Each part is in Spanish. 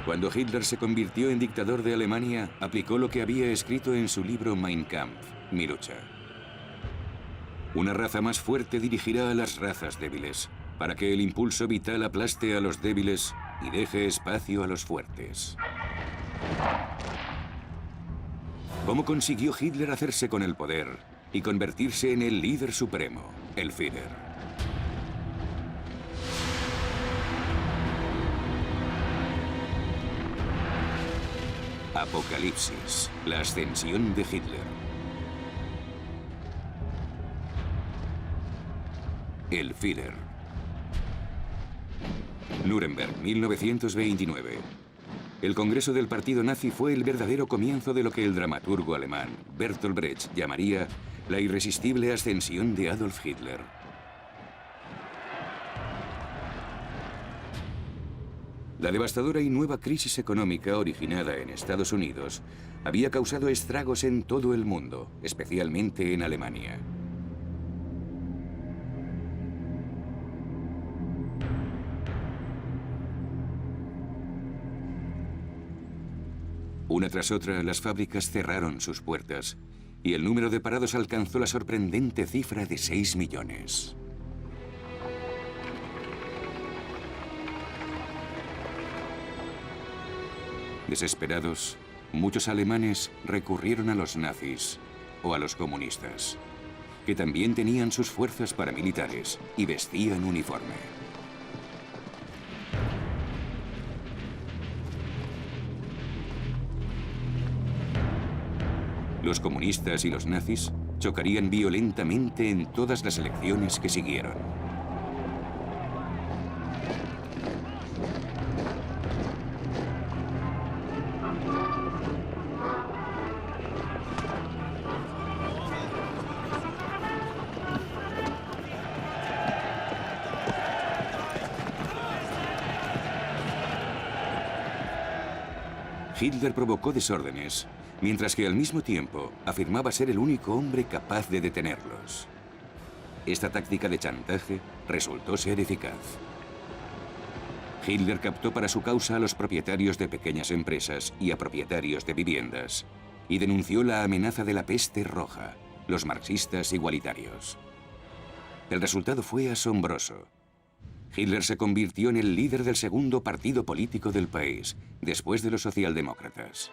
Cuando Hitler se convirtió en dictador de Alemania, aplicó lo que había escrito en su libro Mein Kampf, Mi lucha. Una raza más fuerte dirigirá a las razas débiles, para que el impulso vital aplaste a los débiles y deje espacio a los fuertes. ¿Cómo consiguió Hitler hacerse con el poder y convertirse en el líder supremo, el Führer? Apocalipsis, la ascensión de Hitler. El Führer. Nuremberg, 1929. El Congreso del Partido Nazi fue el verdadero comienzo de lo que el dramaturgo alemán Bertolt Brecht llamaría la irresistible ascensión de Adolf Hitler. La devastadora y nueva crisis económica originada en Estados Unidos había causado estragos en todo el mundo, especialmente en Alemania. Una tras otra, las fábricas cerraron sus puertas y el número de parados alcanzó la sorprendente cifra de 6 millones. Desesperados, muchos alemanes recurrieron a los nazis o a los comunistas, que también tenían sus fuerzas paramilitares y vestían uniforme. Los comunistas y los nazis chocarían violentamente en todas las elecciones que siguieron. Hitler provocó desórdenes, mientras que al mismo tiempo afirmaba ser el único hombre capaz de detenerlos. Esta táctica de chantaje resultó ser eficaz. Hitler captó para su causa a los propietarios de pequeñas empresas y a propietarios de viviendas, y denunció la amenaza de la peste roja, los marxistas igualitarios. El resultado fue asombroso. Hitler se convirtió en el líder del segundo partido político del país, después de los socialdemócratas.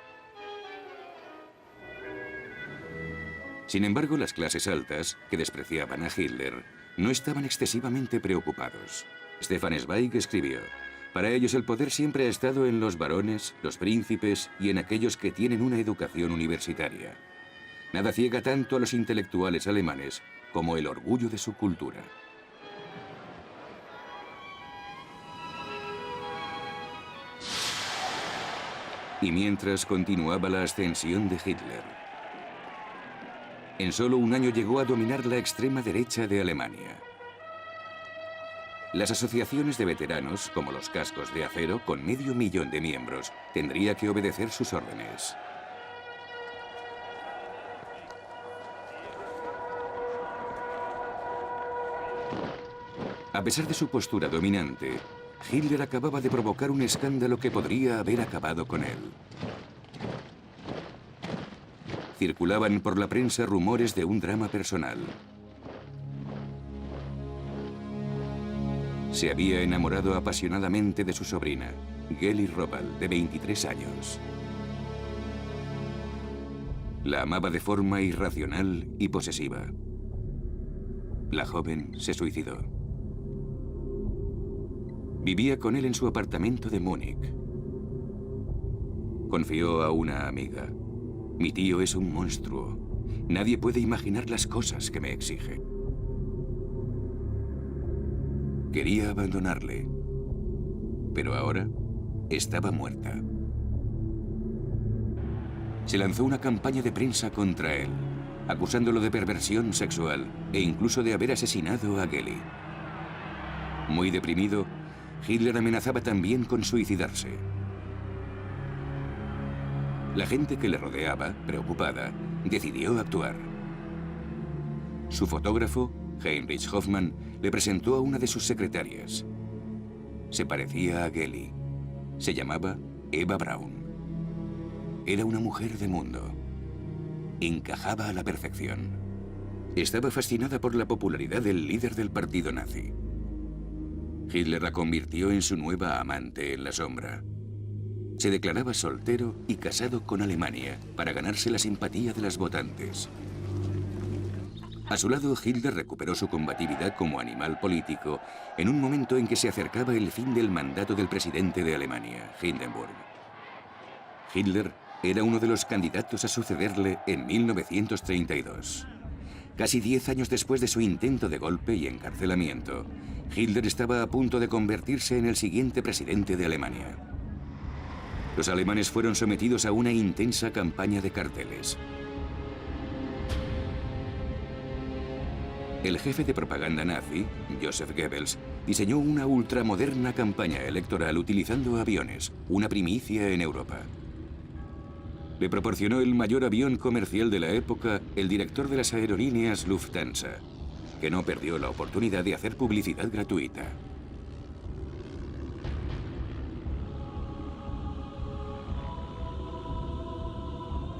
Sin embargo, las clases altas, que despreciaban a Hitler, no estaban excesivamente preocupados. Stefan Zweig escribió: para ellos el poder siempre ha estado en los varones, los príncipes y en aquellos que tienen una educación universitaria. Nada ciega tanto a los intelectuales alemanes como el orgullo de su cultura. Y mientras continuaba la ascensión de Hitler, en solo un año llegó a dominar la extrema derecha de Alemania. Las asociaciones de veteranos, como los Cascos de Acero, con 500.000 de miembros, tendría que obedecer sus órdenes. A pesar de su postura dominante, Hitler acababa de provocar un escándalo que podría haber acabado con él. Circulaban por la prensa rumores de un drama personal. Se había enamorado apasionadamente de su sobrina, Geli Robal, de 23 años. La amaba de forma irracional y posesiva. La joven se suicidó. Vivía con él en su apartamento de Múnich. Confió a una amiga: mi tío es un monstruo. Nadie puede imaginar las cosas que me exige. Quería abandonarle, pero ahora estaba muerta. Se lanzó una campaña de prensa contra él, acusándolo de perversión sexual e incluso de haber asesinado a Geli. Muy deprimido, Hitler amenazaba también con suicidarse. La gente que le rodeaba, preocupada, decidió actuar. Su fotógrafo, Heinrich Hoffmann, le presentó a una de sus secretarias. Se parecía a Geli. Se llamaba Eva Braun. Era una mujer de mundo. Encajaba a la perfección. Estaba fascinada por la popularidad del líder del partido nazi. Hitler la convirtió en su nueva amante en la sombra. Se declaraba soltero y casado con Alemania para ganarse la simpatía de las votantes. A su lado, Hitler recuperó su combatividad como animal político en un momento en que se acercaba el fin del mandato del presidente de Alemania, Hindenburg. Hitler era uno de los candidatos a sucederle en 1932. Casi 10 años después de su intento de golpe y encarcelamiento, Hitler estaba a punto de convertirse en el siguiente presidente de Alemania. Los alemanes fueron sometidos a una intensa campaña de carteles. El jefe de propaganda nazi, Joseph Goebbels, diseñó una ultramoderna campaña electoral utilizando aviones, una primicia en Europa. Le proporcionó el mayor avión comercial de la época el director de las aerolíneas Lufthansa, que no perdió la oportunidad de hacer publicidad gratuita.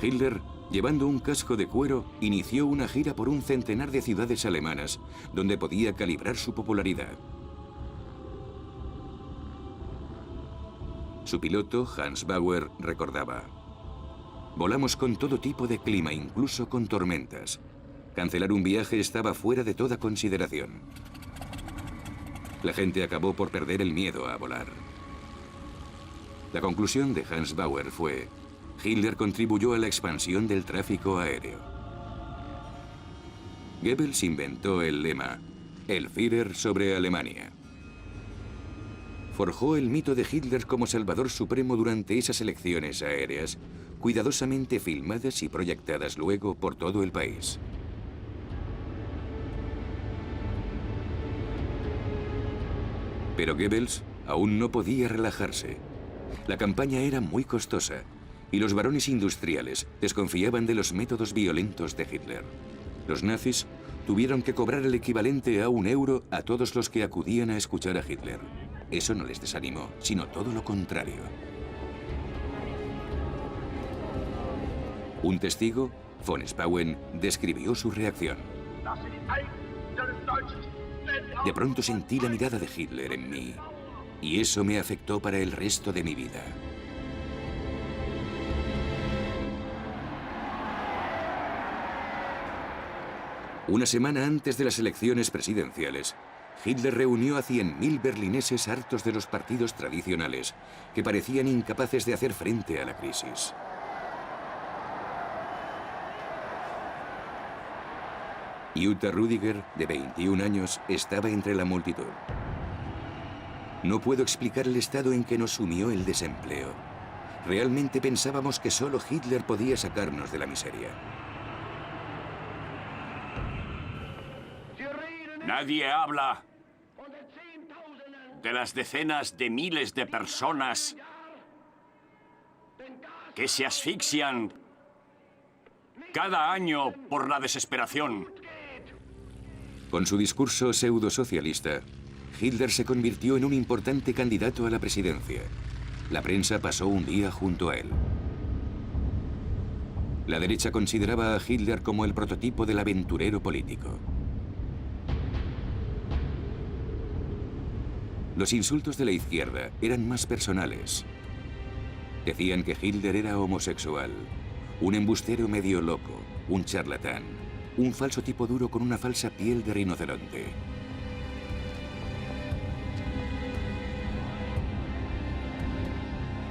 Hitler, llevando un casco de cuero, inició una gira por un centenar de ciudades alemanas, donde podía calibrar su popularidad. Su piloto, Hans Bauer, recordaba: «Volamos con todo tipo de clima, incluso con tormentas. Cancelar un viaje estaba fuera de toda consideración. La gente acabó por perder el miedo a volar». La conclusión de Hans Bauer fue: Hitler contribuyó a la expansión del tráfico aéreo. Goebbels inventó el lema «El Führer sobre Alemania». Forjó el mito de Hitler como salvador supremo durante esas elecciones aéreas, cuidadosamente filmadas y proyectadas luego por todo el país. Pero Goebbels aún no podía relajarse. La campaña era muy costosa y los varones industriales desconfiaban de los métodos violentos de Hitler. Los nazis tuvieron que cobrar el equivalente a €1 a todos los que acudían a escuchar a Hitler. Eso no les desanimó, sino todo lo contrario. Un testigo, von Spauen, describió su reacción. De pronto sentí la mirada de Hitler en mí, y eso me afectó para el resto de mi vida. Una semana antes de las elecciones presidenciales, Hitler reunió a 100.000 berlineses hartos de los partidos tradicionales, que parecían incapaces de hacer frente a la crisis. Jutta Rüdiger, de 21 años, estaba entre la multitud. No puedo explicar el estado en que nos sumió el desempleo. Realmente pensábamos que solo Hitler podía sacarnos de la miseria. Nadie habla de las decenas de miles de personas que se asfixian cada año por la desesperación. Con su discurso pseudosocialista, Hitler se convirtió en un importante candidato a la presidencia. La prensa pasó un día junto a él. La derecha consideraba a Hitler como el prototipo del aventurero político. Los insultos de la izquierda eran más personales. Decían que Hitler era homosexual, un embustero medio loco, un charlatán, un falso tipo duro con una falsa piel de rinoceronte.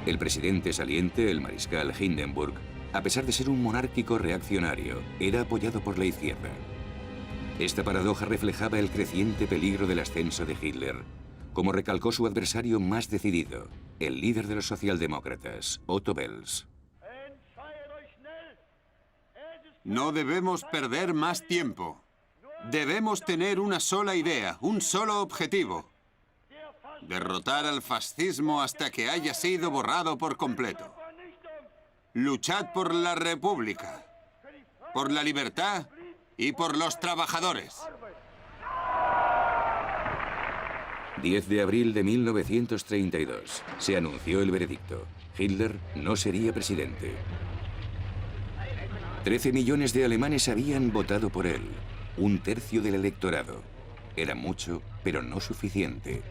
El presidente saliente, el mariscal Hindenburg, a pesar de ser un monárquico reaccionario, era apoyado por la izquierda. Esta paradoja reflejaba el creciente peligro del ascenso de Hitler, como recalcó su adversario más decidido, el líder de los socialdemócratas, Otto Wels. No debemos perder más tiempo. Debemos tener una sola idea, un solo objetivo: derrotar al fascismo hasta que haya sido borrado por completo. Luchad por la República, por la libertad y por los trabajadores. 10 de abril de 1932. Se anunció el veredicto. Hitler no sería presidente. 13 millones de alemanes habían votado por él, un tercio del electorado. Era mucho, pero no suficiente.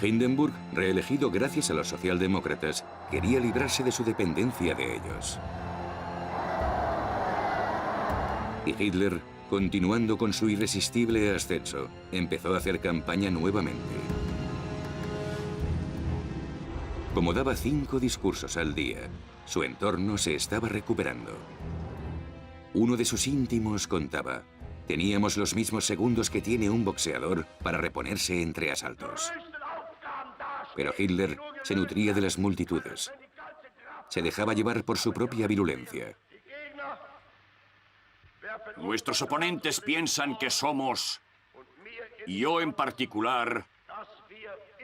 Hindenburg, reelegido gracias a los socialdemócratas, quería librarse de su dependencia de ellos. Y Hitler, continuando con su irresistible ascenso, empezó a hacer campaña nuevamente. Como daba 5 discursos al día, su entorno se estaba recuperando. Uno de sus íntimos contaba: teníamos los mismos segundos que tiene un boxeador para reponerse entre asaltos. Pero Hitler se nutría de las multitudes. Se dejaba llevar por su propia virulencia. Nuestros oponentes piensan que somos, y yo en particular,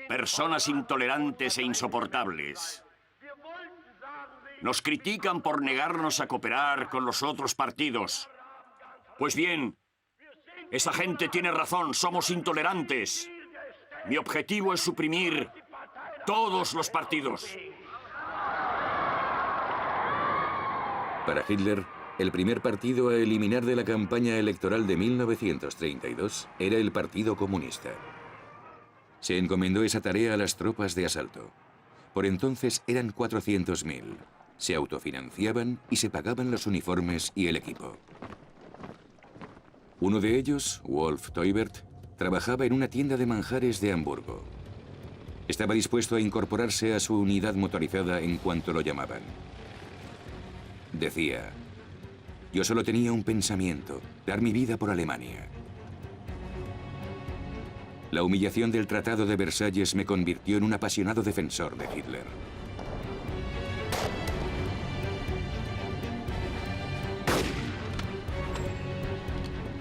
personas intolerantes e insoportables. Nos critican por negarnos a cooperar con los otros partidos. Pues bien, esa gente tiene razón, somos intolerantes. Mi objetivo es suprimir todos los partidos. Para Hitler, el primer partido a eliminar de la campaña electoral de 1932 era el Partido Comunista. Se encomendó esa tarea a las tropas de asalto. Por entonces eran 400.000. Se autofinanciaban y se pagaban los uniformes y el equipo. Uno de ellos, Wolf Teubert, trabajaba en una tienda de manjares de Hamburgo. Estaba dispuesto a incorporarse a su unidad motorizada en cuanto lo llamaban. Decía: yo solo tenía un pensamiento, dar mi vida por Alemania. La humillación del Tratado de Versalles me convirtió en un apasionado defensor de Hitler.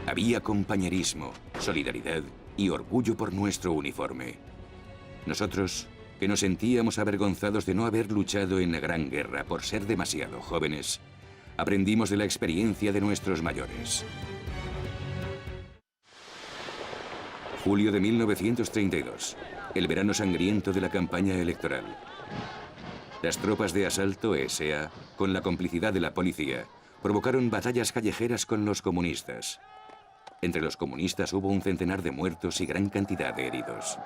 Había compañerismo, solidaridad y orgullo por nuestro uniforme. Nosotros, que nos sentíamos avergonzados de no haber luchado en la Gran Guerra por ser demasiado jóvenes, aprendimos de la experiencia de nuestros mayores. Julio de 1932, el verano sangriento de la campaña electoral. Las tropas de asalto SA, con la complicidad de la policía, provocaron batallas callejeras con los comunistas. Entre los comunistas hubo un centenar de muertos y gran cantidad de heridos.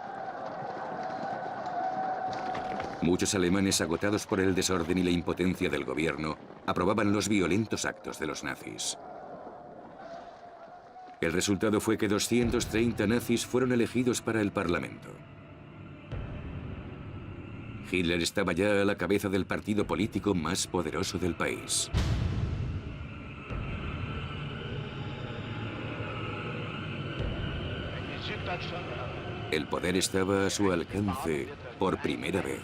Muchos alemanes, agotados por el desorden y la impotencia del gobierno, aprobaban los violentos actos de los nazis. El resultado fue que 230 nazis fueron elegidos para el Parlamento. Hitler estaba ya a la cabeza del partido político más poderoso del país. El poder estaba a su alcance por primera vez.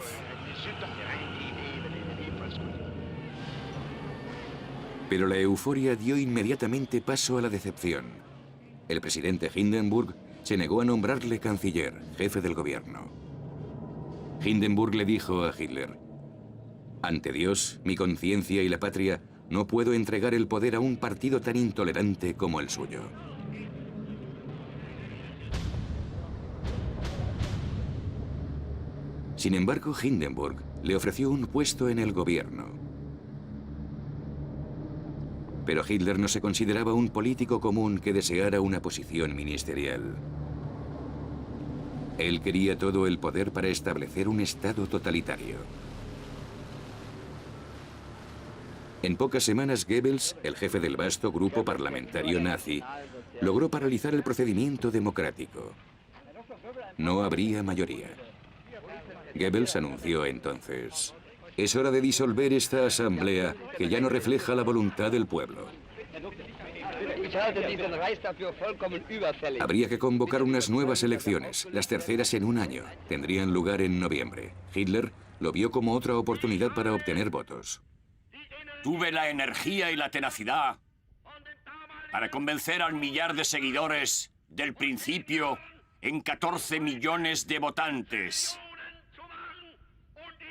Pero la euforia dio inmediatamente paso a la decepción. El presidente Hindenburg se negó a nombrarle canciller, jefe del gobierno. Hindenburg le dijo a Hitler: ante Dios, mi conciencia y la patria, no puedo entregar el poder a un partido tan intolerante como el suyo. Sin embargo, Hindenburg le ofreció un puesto en el gobierno. Pero Hitler no se consideraba un político común que deseara una posición ministerial. Él quería todo el poder para establecer un Estado totalitario. En pocas semanas, Goebbels, el jefe del vasto grupo parlamentario nazi, logró paralizar el procedimiento democrático. No habría mayoría. Goebbels anunció entonces: es hora de disolver esta asamblea que ya no refleja la voluntad del pueblo. Habría que convocar unas nuevas elecciones, las terceras en un año. Tendrían lugar en noviembre. Hitler lo vio como otra oportunidad para obtener votos. Tuve la energía y la tenacidad para convencer al millar de seguidores del principio en 14 millones de votantes.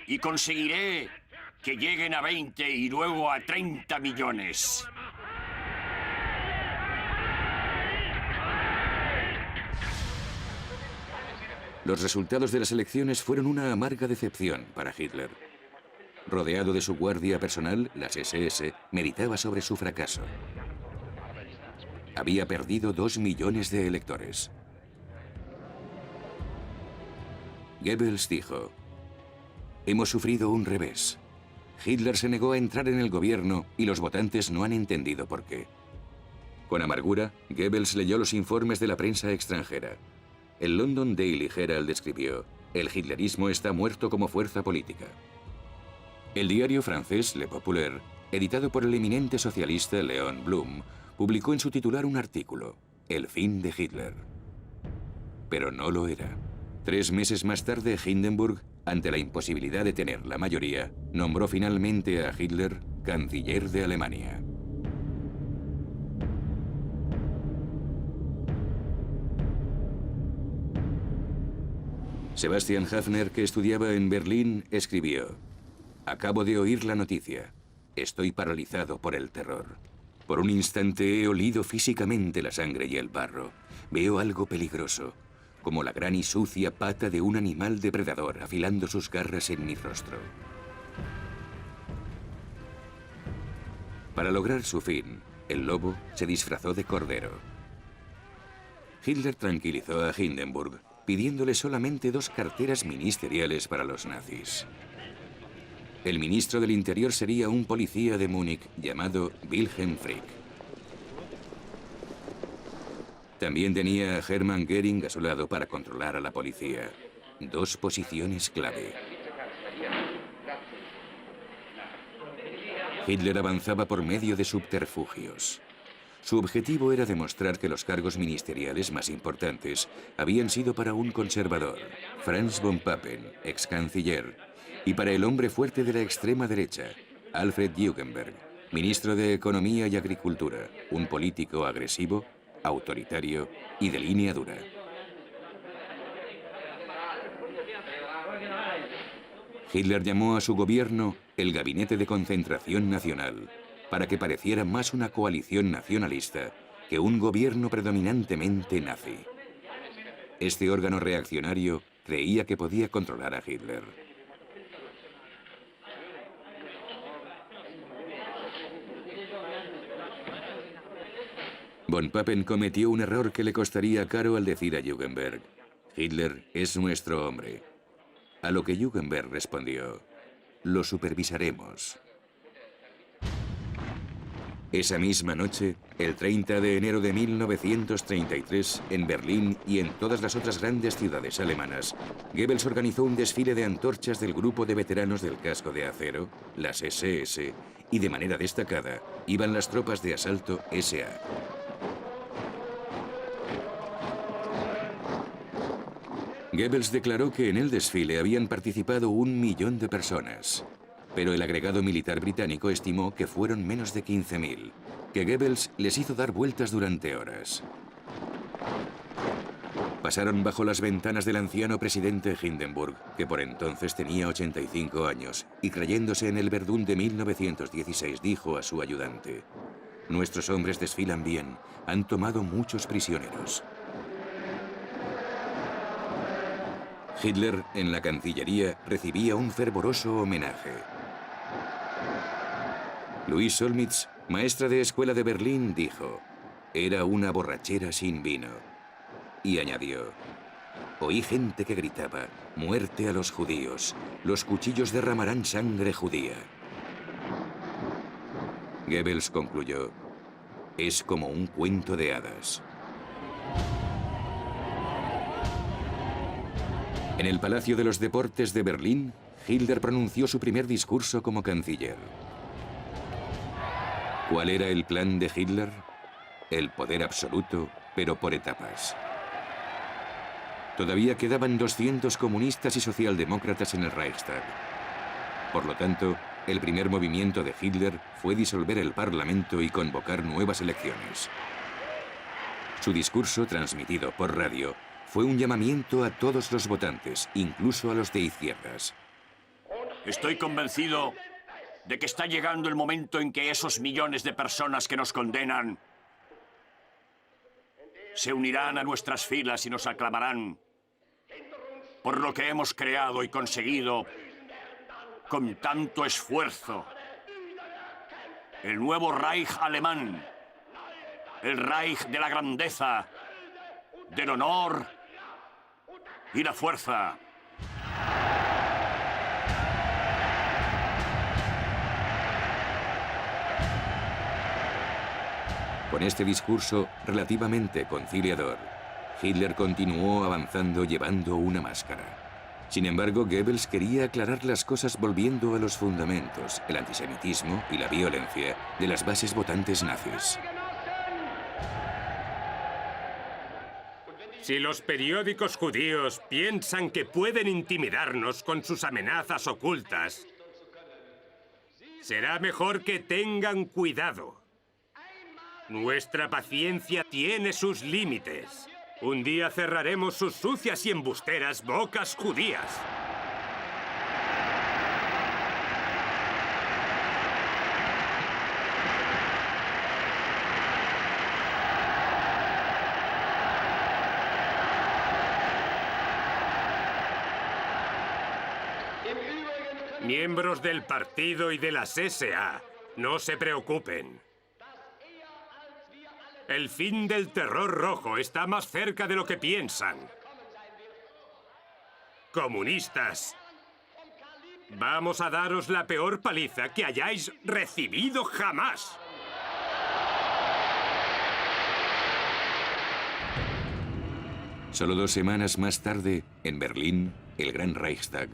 Y conseguiré que lleguen a 20 y luego a 30 millones. Los resultados de las elecciones fueron una amarga decepción para Hitler. Rodeado de su guardia personal, las SS, meditaba sobre su fracaso. Había perdido 2 millones de electores. Goebbels dijo: hemos sufrido un revés. Hitler se negó a entrar en el gobierno y los votantes no han entendido por qué. Con amargura, Goebbels leyó los informes de la prensa extranjera. El London Daily Herald escribió: el hitlerismo está muerto como fuerza política. El diario francés Le Populaire, editado por el eminente socialista Léon Blum, publicó en su titular un artículo: El fin de Hitler. Pero no lo era. 3 meses más tarde, Hindenburg, ante la imposibilidad de tener la mayoría, nombró finalmente a Hitler canciller de Alemania. Sebastian Haffner, que estudiaba en Berlín, escribió: acabo de oír la noticia. Estoy paralizado por el terror. Por un instante he olido físicamente la sangre y el barro. Veo algo peligroso, como la gran y sucia pata de un animal depredador afilando sus garras en mi rostro. Para lograr su fin, el lobo se disfrazó de cordero. Hitler tranquilizó a Hindenburg, pidiéndole solamente 2 carteras ministeriales para los nazis. El ministro del Interior sería un policía de Múnich llamado Wilhelm Frick. También tenía a Hermann Göring a su lado para controlar a la policía. 2 posiciones clave. Hitler avanzaba por medio de subterfugios. Su objetivo era demostrar que los cargos ministeriales más importantes habían sido para un conservador, Franz von Papen, ex canciller, y para el hombre fuerte de la extrema derecha, Alfred Jugenberg, ministro de Economía y Agricultura, un político agresivo, autoritario y de línea dura. Hitler llamó a su gobierno el Gabinete de Concentración Nacional, para que pareciera más una coalición nacionalista que un gobierno predominantemente nazi. Este órgano reaccionario creía que podía controlar a Hitler. Von Papen cometió un error que le costaría caro al decir a Jugenberg: Hitler es nuestro hombre. A lo que Jugenberg respondió: lo supervisaremos. Esa misma noche, el 30 de enero de 1933, en Berlín y en todas las otras grandes ciudades alemanas, Goebbels organizó un desfile de antorchas del grupo de veteranos del casco de acero, las SS, y de manera destacada iban las tropas de asalto SA. Goebbels declaró que en el desfile habían participado 1 millón de personas. Pero el agregado militar británico estimó que fueron menos de 15.000, que Goebbels les hizo dar vueltas durante horas. Pasaron bajo las ventanas del anciano presidente Hindenburg, que por entonces tenía 85 años, y creyéndose en el Verdún de 1916 dijo a su ayudante: nuestros hombres desfilan bien, han tomado muchos prisioneros. Hitler, en la Cancillería, recibía un fervoroso homenaje. Louise Solmitz, maestra de escuela de Berlín, dijo: era una borrachera sin vino. Y añadió: oí gente que gritaba: muerte a los judíos, los cuchillos derramarán sangre judía. Goebbels concluyó: es como un cuento de hadas. En el Palacio de los Deportes de Berlín, Hitler pronunció su primer discurso como canciller. ¿Cuál era el plan de Hitler? El poder absoluto, pero por etapas. Todavía quedaban 200 comunistas y socialdemócratas en el Reichstag. Por lo tanto, el primer movimiento de Hitler fue disolver el Parlamento y convocar nuevas elecciones. Su discurso, transmitido por radio, fue un llamamiento a todos los votantes, incluso a los de izquierdas. Estoy convencido de que está llegando el momento en que esos millones de personas que nos condenan se unirán a nuestras filas y nos aclamarán por lo que hemos creado y conseguido con tanto esfuerzo. El nuevo Reich alemán, el Reich de la grandeza, del honor y la fuerza. Con este discurso relativamente conciliador, Hitler continuó avanzando llevando una máscara. Sin embargo, Goebbels quería aclarar las cosas volviendo a los fundamentos, el antisemitismo y la violencia de las bases votantes nazis. Si los periódicos judíos piensan que pueden intimidarnos con sus amenazas ocultas, será mejor que tengan cuidado. Nuestra paciencia tiene sus límites. Un día cerraremos sus sucias y embusteras bocas judías. Miembros del partido y de las SA, no se preocupen. El fin del terror rojo está más cerca de lo que piensan. Comunistas, vamos a daros la peor paliza que hayáis recibido jamás. Solo 2 semanas más tarde, en Berlín, el Gran Reichstag,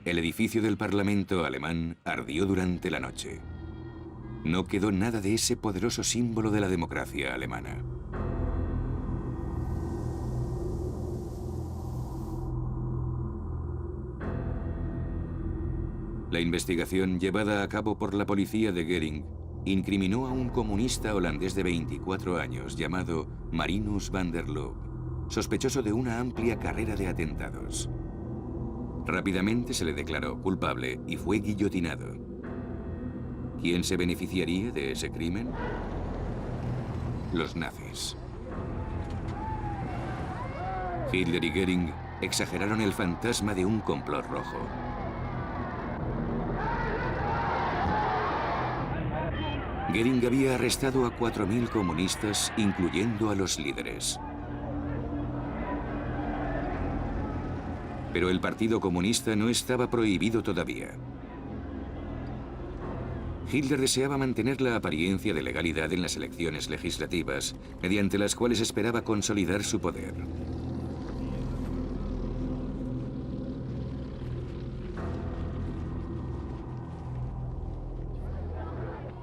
el edificio del Parlamento alemán, ardió durante la noche. No quedó nada de ese poderoso símbolo de la democracia alemana. La investigación llevada a cabo por la policía de Göring incriminó a un comunista holandés de 24 años llamado Marinus van der Lubbe, sospechoso de una amplia carrera de atentados. Rápidamente se le declaró culpable y fue guillotinado. ¿Quién se beneficiaría de ese crimen? Los nazis. Hitler y Göring exageraron el fantasma de un complot rojo. Göring había arrestado a 4.000 comunistas, incluyendo a los líderes. Pero el Partido Comunista no estaba prohibido todavía. Hitler deseaba mantener la apariencia de legalidad en las elecciones legislativas, mediante las cuales esperaba consolidar su poder.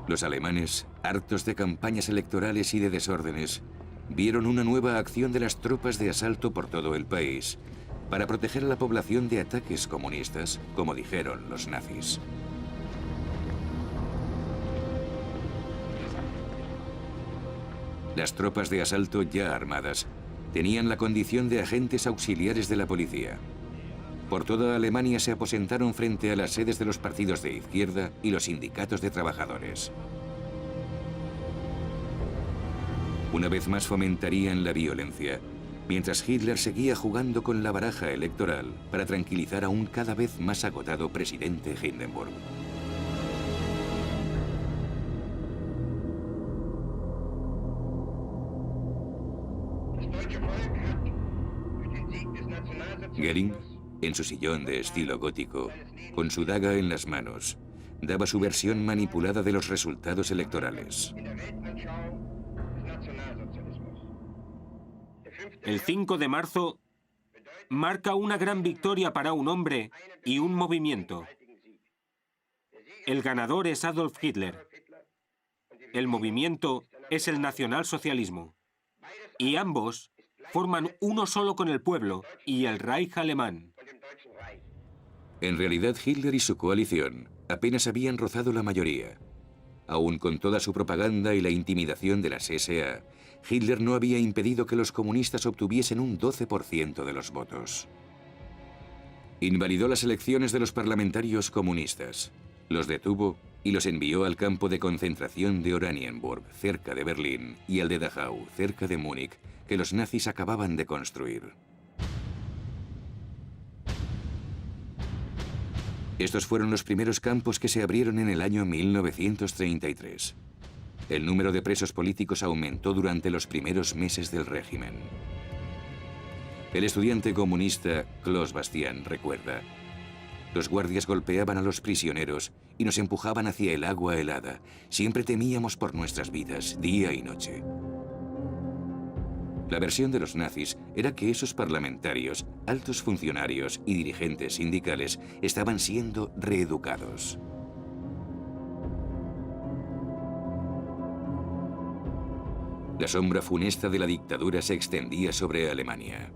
Los alemanes, hartos de campañas electorales y de desórdenes, vieron una nueva acción de las tropas de asalto por todo el país, para proteger a la población de ataques comunistas, como dijeron los nazis. Las tropas de asalto ya armadas tenían la condición de agentes auxiliares de la policía. Por toda Alemania se aposentaron frente a las sedes de los partidos de izquierda y los sindicatos de trabajadores. Una vez más fomentarían la violencia, mientras Hitler seguía jugando con la baraja electoral para tranquilizar a un cada vez más agotado presidente Hindenburg. Göring, en su sillón de estilo gótico, con su daga en las manos, daba su versión manipulada de los resultados electorales. El 5 de marzo marca una gran victoria para un hombre y un movimiento. El ganador es Adolf Hitler. El movimiento es el nacionalsocialismo. Y ambos forman uno solo con el pueblo y el Reich alemán. En realidad, Hitler y su coalición apenas habían rozado la mayoría. Aún con toda su propaganda y la intimidación de las SA, Hitler no había impedido que los comunistas obtuviesen un 12% de los votos. Invalidó las elecciones de los parlamentarios comunistas, los detuvo y los envió al campo de concentración de Oranienburg, cerca de Berlín, y al de Dachau, cerca de Múnich, que los nazis acababan de construir. Estos fueron los primeros campos que se abrieron en el año 1933. El número de presos políticos aumentó durante los primeros meses del régimen. El estudiante comunista Klaus Bastian recuerda: los guardias golpeaban a los prisioneros y nos empujaban hacia el agua helada. Siempre temíamos por nuestras vidas, día y noche. La versión de los nazis era que esos parlamentarios, altos funcionarios y dirigentes sindicales estaban siendo reeducados. La sombra funesta de la dictadura se extendía sobre Alemania.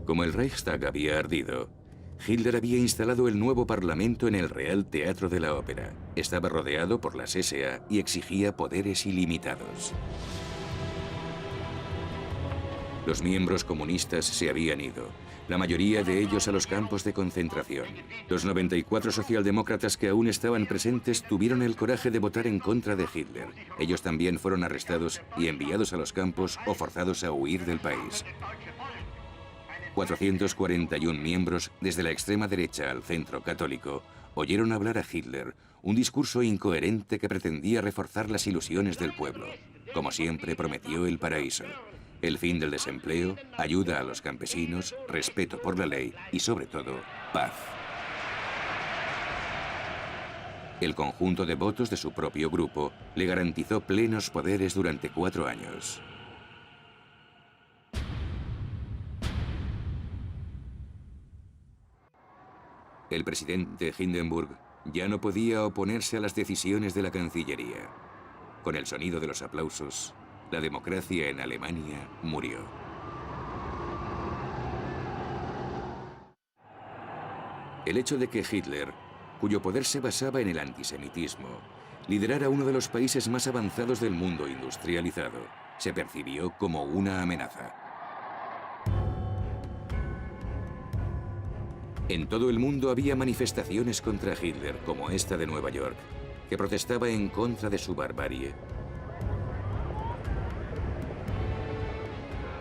Como el Reichstag había ardido, Hitler había instalado el nuevo parlamento en el Real Teatro de la Ópera. Estaba rodeado por las SA y exigía poderes ilimitados. Los miembros comunistas se habían ido, la mayoría de ellos a los campos de concentración. Los 94 socialdemócratas que aún estaban presentes tuvieron el coraje de votar en contra de Hitler. Ellos también fueron arrestados y enviados a los campos o forzados a huir del país. 441 miembros, desde la extrema derecha al centro católico, oyeron hablar a Hitler, un discurso incoherente que pretendía reforzar las ilusiones del pueblo. Como siempre, prometió el paraíso, el fin del desempleo, ayuda a los campesinos, respeto por la ley y, sobre todo, paz. El conjunto de votos de su propio grupo le garantizó plenos poderes durante 4 años. El presidente Hindenburg ya no podía oponerse a las decisiones de la Cancillería. Con el sonido de los aplausos, la democracia en Alemania murió. El hecho de que Hitler, cuyo poder se basaba en el antisemitismo, liderara uno de los países más avanzados del mundo industrializado, se percibió como una amenaza. En todo el mundo había manifestaciones contra Hitler, como esta de Nueva York, que protestaba en contra de su barbarie,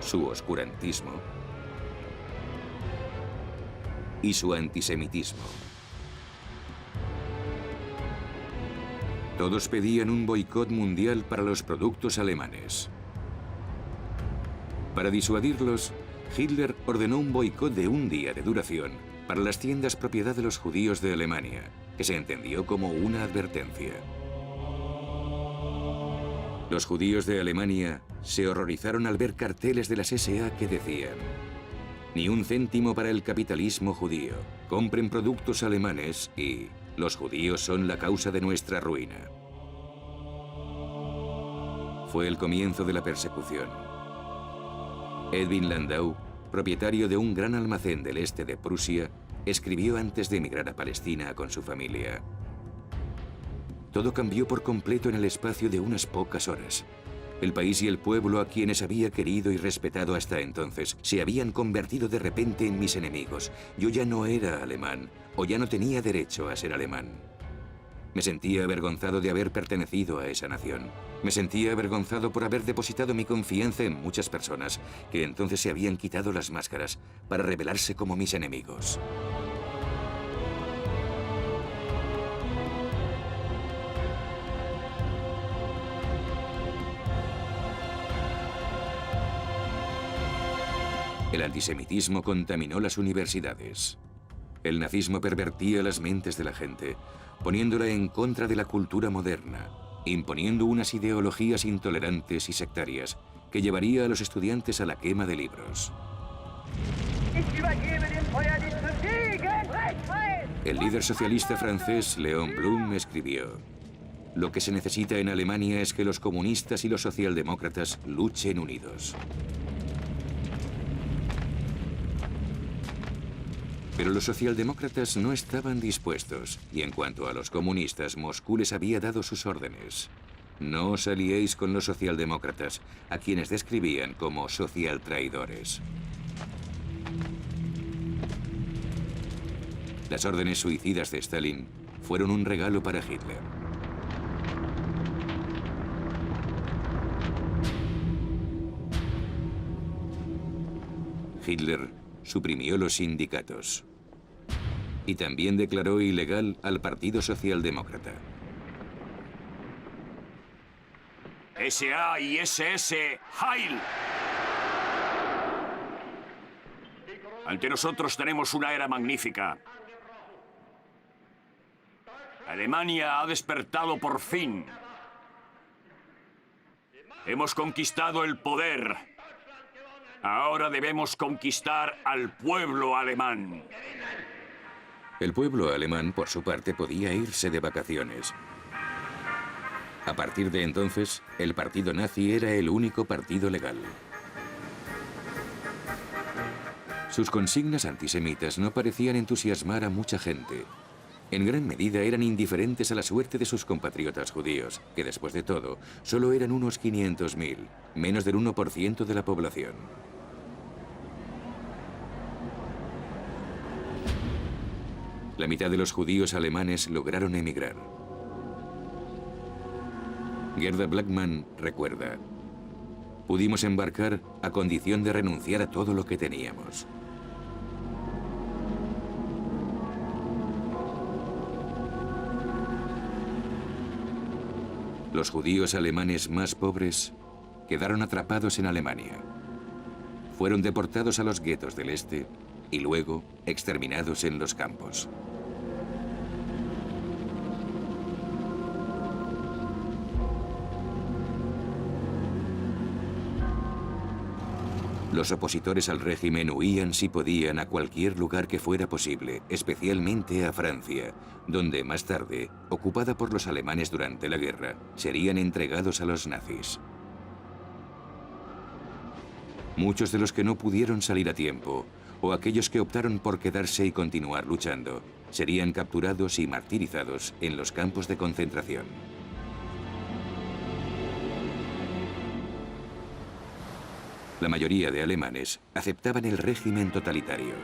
su oscurantismo y su antisemitismo. Todos pedían un boicot mundial para los productos alemanes. Para disuadirlos, Hitler ordenó un boicot de 1 día de duración para las tiendas propiedad de los judíos de Alemania, que se entendió como una advertencia. Los judíos de Alemania se horrorizaron al ver carteles de las SA que decían: ni un céntimo para el capitalismo judío, compren productos alemanes y los judíos son la causa de nuestra ruina. Fue el comienzo de la persecución. Edwin Landau, propietario de un gran almacén del este de Prusia, escribió antes de emigrar a Palestina con su familia: todo cambió por completo en el espacio de unas pocas horas. El país y el pueblo a quienes había querido y respetado hasta entonces se habían convertido de repente en mis enemigos. Yo ya no era alemán, o ya no tenía derecho a ser alemán. Me sentía avergonzado de haber pertenecido a esa nación. Me sentía avergonzado por haber depositado mi confianza en muchas personas que entonces se habían quitado las máscaras para revelarse como mis enemigos. El antisemitismo contaminó las universidades. El nazismo pervertía las mentes de la gente, poniéndola en contra de la cultura moderna, imponiendo unas ideologías intolerantes y sectarias que llevaría a los estudiantes a la quema de libros. El líder socialista francés Léon Blum escribió: lo que se necesita en Alemania es que los comunistas y los socialdemócratas luchen unidos. Pero los socialdemócratas no estaban dispuestos, y en cuanto a los comunistas, Moscú les había dado sus órdenes. No os aliéis con los socialdemócratas, a quienes describían como socialtraidores. Las órdenes suicidas de Stalin fueron un regalo para Hitler. Hitler suprimió los sindicatos. Y también declaró ilegal al Partido Socialdemócrata. SA y SS, Heil. Ante nosotros tenemos una era magnífica. Alemania ha despertado por fin. Hemos conquistado el poder. Ahora debemos conquistar al pueblo alemán. El pueblo alemán, por su parte, podía irse de vacaciones. A partir de entonces, el partido nazi era el único partido legal. Sus consignas antisemitas no parecían entusiasmar a mucha gente. En gran medida eran indiferentes a la suerte de sus compatriotas judíos, que después de todo, solo eran unos 500.000, menos del 1% de la población. La mitad de los judíos alemanes lograron emigrar. Gerda Blackman recuerda: pudimos embarcar a condición de renunciar a todo lo que teníamos. Los judíos alemanes más pobres quedaron atrapados en Alemania. Fueron deportados a los guetos del este y luego exterminados en los campos. Los opositores al régimen huían si podían a cualquier lugar que fuera posible, especialmente a Francia, donde más tarde, ocupada por los alemanes durante la guerra, serían entregados a los nazis. Muchos de los que no pudieron salir a tiempo, o aquellos que optaron por quedarse y continuar luchando, serían capturados y martirizados en los campos de concentración. La mayoría de alemanes aceptaban el régimen totalitario.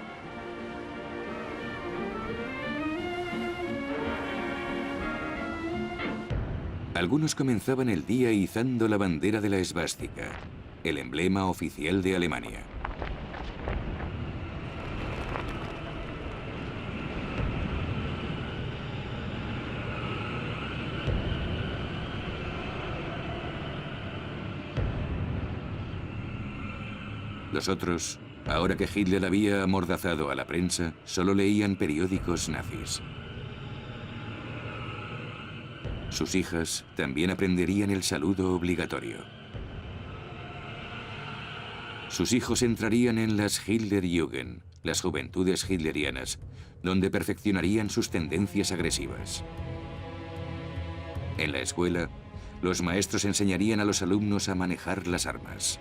Algunos comenzaban el día izando la bandera de la esvástica, el emblema oficial de Alemania. Los otros, ahora que Hitler había amordazado a la prensa, solo leían periódicos nazis. Sus hijas también aprenderían el saludo obligatorio. Sus hijos entrarían en las Hitlerjugend, las juventudes hitlerianas, donde perfeccionarían sus tendencias agresivas. En la escuela, los maestros enseñarían a los alumnos a manejar las armas.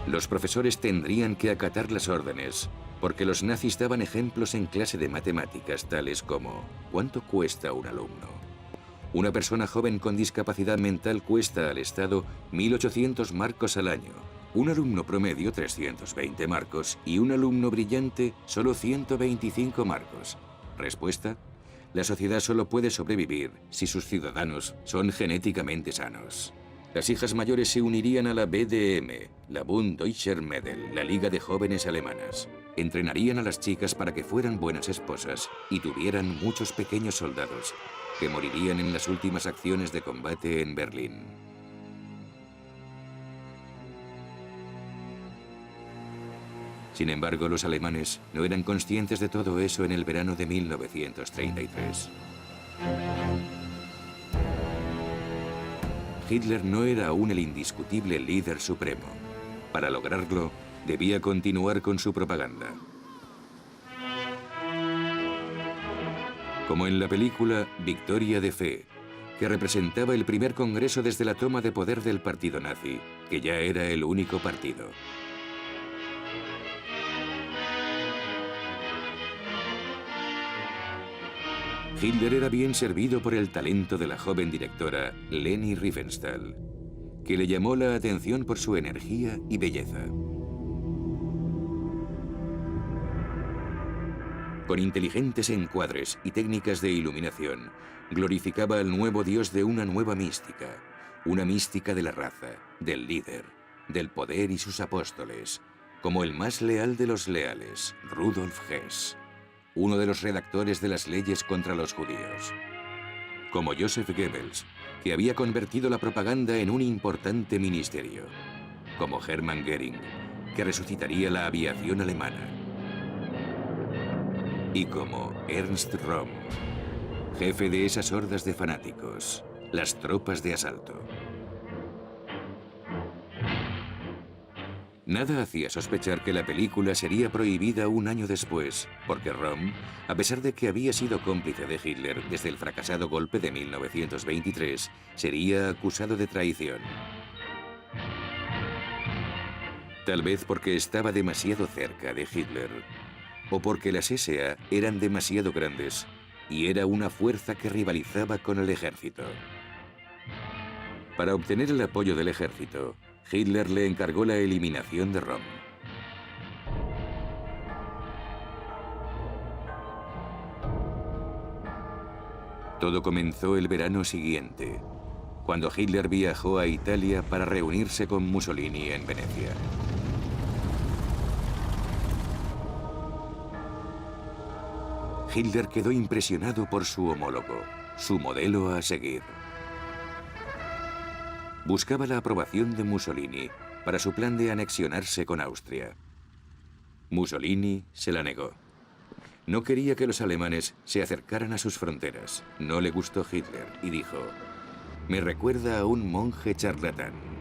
Los profesores tendrían que acatar las órdenes, porque los nazis daban ejemplos en clase de matemáticas tales como ¿cuánto cuesta un alumno? Una persona joven con discapacidad mental cuesta al Estado 1.800 marcos al año, un alumno promedio 320 marcos y un alumno brillante solo 125 marcos. Respuesta: la sociedad solo puede sobrevivir si sus ciudadanos son genéticamente sanos. Las hijas mayores se unirían a la BDM, la Bund Deutscher Mädel, la Liga de Jóvenes Alemanas. Entrenarían a las chicas para que fueran buenas esposas y tuvieran muchos pequeños soldados, que morirían en las últimas acciones de combate en Berlín. Sin embargo, los alemanes no eran conscientes de todo eso en el verano de 1933. Hitler no era aún el indiscutible líder supremo. Para lograrlo, debía continuar con su propaganda. Como en la película Victoria de Fe, que representaba el primer congreso desde la toma de poder del partido nazi, que ya era el único partido. Hitler era bien servido por el talento de la joven directora Leni Riefenstahl, que le llamó la atención por su energía y belleza. con inteligentes encuadres y técnicas de iluminación, glorificaba al nuevo dios de una nueva mística, una mística de la raza, del líder, del poder y sus apóstoles, como el más leal de los leales, Rudolf Hess, uno de los redactores de las leyes contra los judíos, como Joseph Goebbels, que había convertido la propaganda en un importante ministerio, como Hermann Göring, que resucitaría la aviación alemana, y como Ernst Röhm, jefe de esas hordas de fanáticos, las tropas de asalto. Nada hacía sospechar que la película sería prohibida un año después, porque Röhm, a pesar de que había sido cómplice de Hitler desde el fracasado golpe de 1923, sería acusado de traición. Tal vez porque estaba demasiado cerca de Hitler, o porque las SA eran demasiado grandes y era una fuerza que rivalizaba con el ejército. Para obtener el apoyo del ejército, Hitler le encargó la eliminación de Röhm. Todo comenzó el verano siguiente, cuando Hitler viajó a Italia para reunirse con Mussolini en Venecia. Hitler quedó impresionado por su homólogo, su modelo a seguir. Buscaba la aprobación de Mussolini para su plan de anexionarse con Austria. Mussolini se la negó. No quería que los alemanes se acercaran a sus fronteras. No le gustó Hitler y dijo: «Me recuerda a un monje charlatán».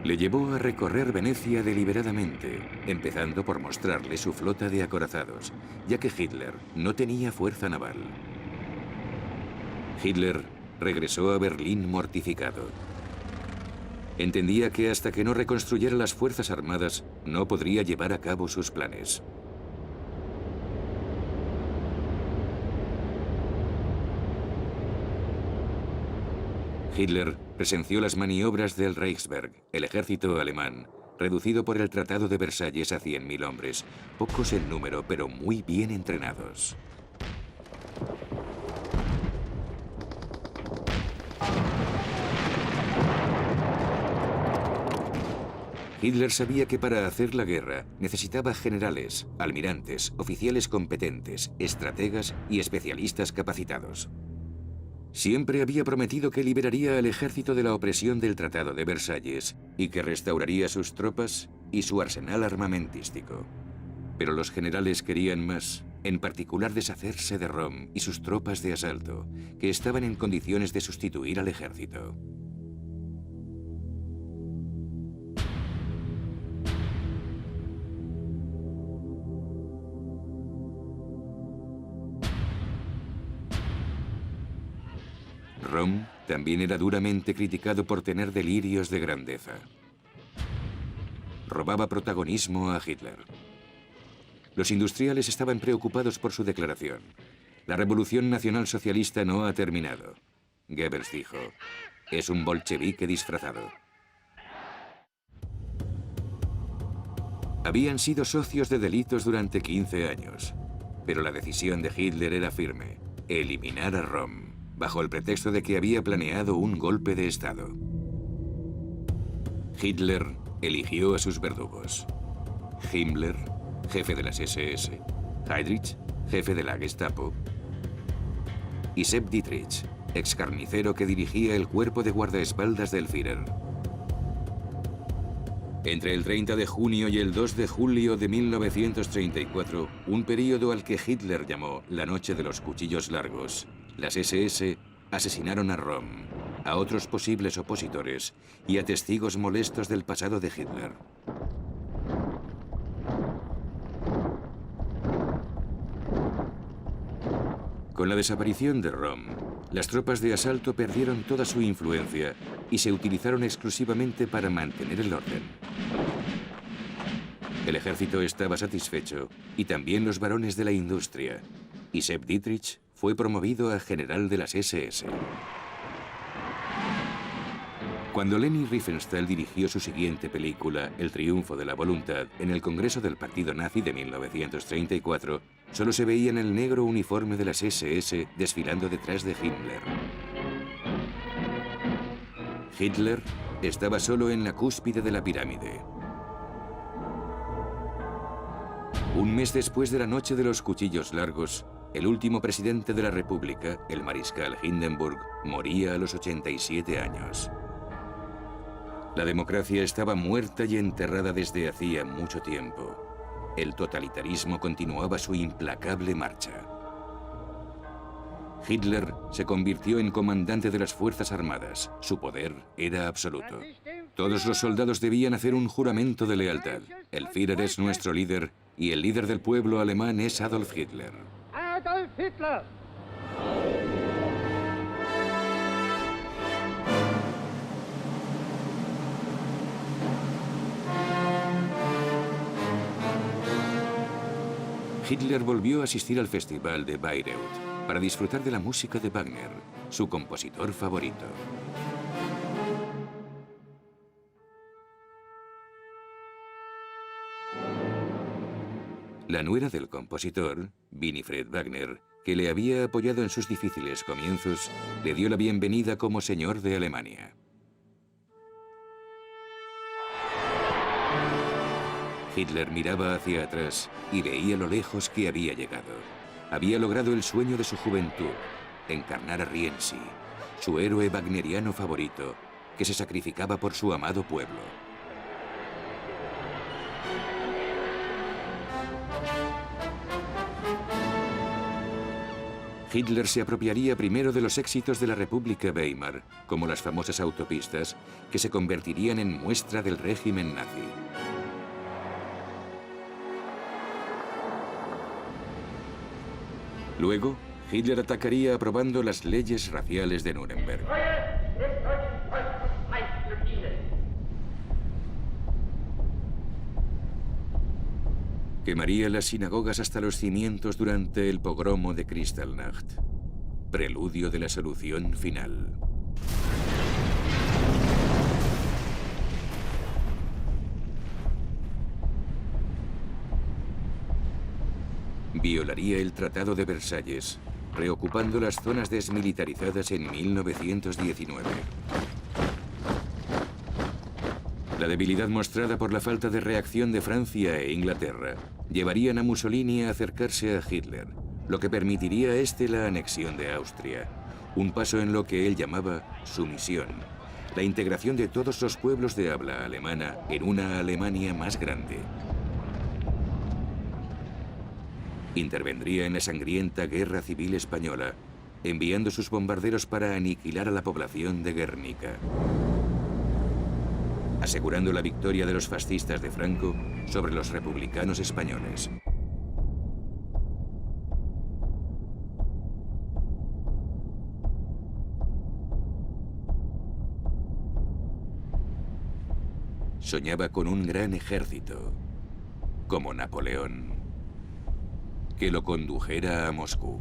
Le llevó a recorrer Venecia deliberadamente, empezando por mostrarle su flota de acorazados, ya que Hitler no tenía fuerza naval. Hitler regresó a Berlín mortificado. Entendía que hasta que no reconstruyera las fuerzas armadas, no podría llevar a cabo sus planes. Hitler presenció las maniobras del Reichswehr, el ejército alemán, reducido por el Tratado de Versalles a 100.000 hombres, pocos en número pero muy bien entrenados. Hitler sabía que para hacer la guerra necesitaba generales, almirantes, oficiales competentes, estrategas y especialistas capacitados. Siempre había prometido que liberaría al ejército de la opresión del Tratado de Versalles y que restauraría sus tropas y su arsenal armamentístico. Pero los generales querían más, en particular deshacerse de Röhm y sus tropas de asalto, que estaban en condiciones de sustituir al ejército. Röhm también era duramente criticado por tener delirios de grandeza. Robaba protagonismo a Hitler. Los industriales estaban preocupados por su declaración. La revolución nacionalsocialista no ha terminado. Goebbels dijo: «Es un bolchevique disfrazado». Habían sido socios de delitos durante 15 años, pero la decisión de Hitler era firme: eliminar a Röhm, bajo el pretexto de que había planeado un golpe de Estado. Hitler eligió a sus verdugos: Himmler, jefe de las SS, Heydrich, jefe de la Gestapo, y Sepp Dietrich, ex carnicero que dirigía el cuerpo de guardaespaldas del Führer. Entre el 30 de junio y el 2 de julio de 1934, un período al que Hitler llamó la Noche de los Cuchillos Largos, las SS asesinaron a Röhm, a otros posibles opositores y a testigos molestos del pasado de Hitler. Con la desaparición de Röhm, las tropas de asalto perdieron toda su influencia y se utilizaron exclusivamente para mantener el orden. El ejército estaba satisfecho y también los varones de la industria, y Sepp Dietrich fue promovido a general de las SS. Cuando Leni Riefenstahl dirigió su siguiente película, El triunfo de la voluntad, en el Congreso del Partido Nazi de 1934, solo se veía en el negro uniforme de las SS desfilando detrás de Himmler. Hitler estaba solo en la cúspide de la pirámide. Un mes después de la noche de los cuchillos largos, el último presidente de la República, el mariscal Hindenburg, moría a los 87 años. La democracia estaba muerta y enterrada desde hacía mucho tiempo. El totalitarismo continuaba su implacable marcha. Hitler se convirtió en comandante de las Fuerzas Armadas. Su poder era absoluto. Todos los soldados debían hacer un juramento de lealtad. El Führer es nuestro líder y el líder del pueblo alemán es Adolf Hitler. Adolf Hitler! Hitler volvió a asistir al Festival de Bayreuth para disfrutar de la música de Wagner, su compositor favorito. La nuera del compositor, Winifred Wagner, que le había apoyado en sus difíciles comienzos, le dio la bienvenida como señor de Alemania. Hitler miraba hacia atrás y veía lo lejos que había llegado. Había logrado el sueño de su juventud, encarnar a Rienzi, su héroe wagneriano favorito, que se sacrificaba por su amado pueblo. Hitler se apropiaría primero de los éxitos de la República Weimar, como las famosas autopistas, que se convertirían en muestra del régimen nazi. Luego, Hitler atacaría aprobando las leyes raciales de Nuremberg. Quemaría las sinagogas hasta los cimientos durante el pogromo de Kristallnacht, preludio de la solución final. Violaría el Tratado de Versalles, reocupando las zonas desmilitarizadas en 1919. La debilidad mostrada por la falta de reacción de Francia e Inglaterra llevarían a Mussolini a acercarse a Hitler, lo que permitiría a este la anexión de Austria, un paso en lo que él llamaba sumisión, la integración de todos los pueblos de habla alemana en una Alemania más grande. Intervendría en la sangrienta Guerra Civil Española, enviando sus bombarderos para aniquilar a la población de Guernica, asegurando la victoria de los fascistas de Franco sobre los republicanos españoles. Soñaba con un gran ejército, como Napoleón, que lo condujera a Moscú.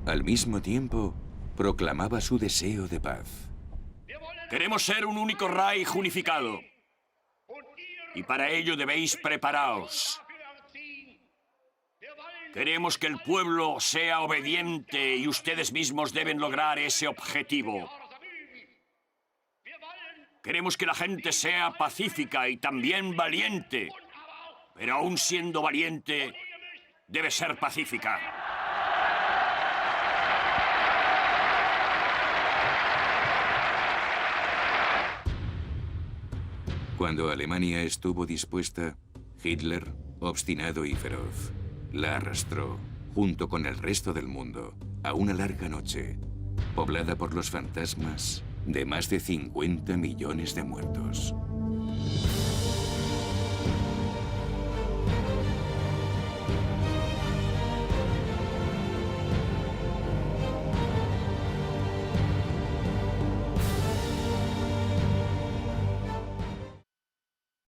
Al mismo tiempo, proclamaba su deseo de paz. Queremos ser un único Reich unificado. Y para ello debéis preparaos. Queremos que el pueblo sea obediente y ustedes mismos deben lograr ese objetivo. Queremos que la gente sea pacífica y también valiente. Pero aún siendo valiente, debe ser pacífica. Cuando Alemania estuvo dispuesta, Hitler, obstinado y feroz, la arrastró, junto con el resto del mundo, a una larga noche, poblada por los fantasmas de más de 50 millones de muertos.